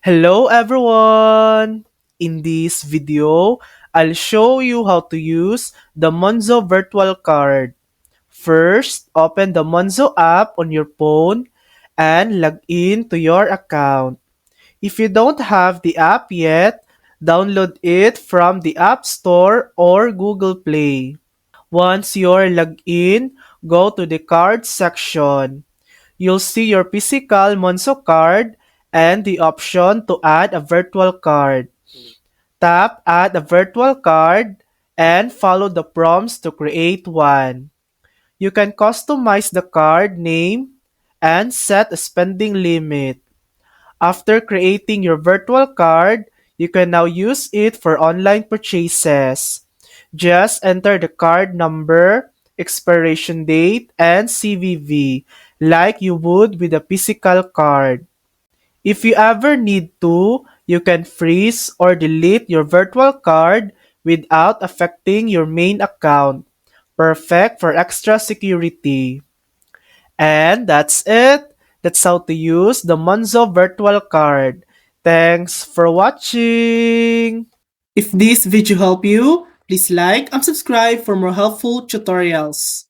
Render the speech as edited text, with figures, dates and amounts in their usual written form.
Hello everyone! In this video, I'll show you how to use the Monzo virtual card. First, open the Monzo app on your phone and log in to your account. If you don't have the app yet, download it from the App Store or Google Play. Once you're logged in, go to the card section. You'll see your physical Monzo card and the option to add a virtual card. Tap Add a virtual card and follow the prompts to create one. You can customize the card name and set a spending limit. After creating your virtual card, you can now use it for online purchases. Just enter the card number, expiration date, and CVV like you would with a physical card. If you ever need to, you can freeze or delete your virtual card without affecting your main account. Perfect for extra security. And that's it. That's how to use the Monzo virtual card. Thanks for watching. If this video helped you, please like and subscribe for more helpful tutorials.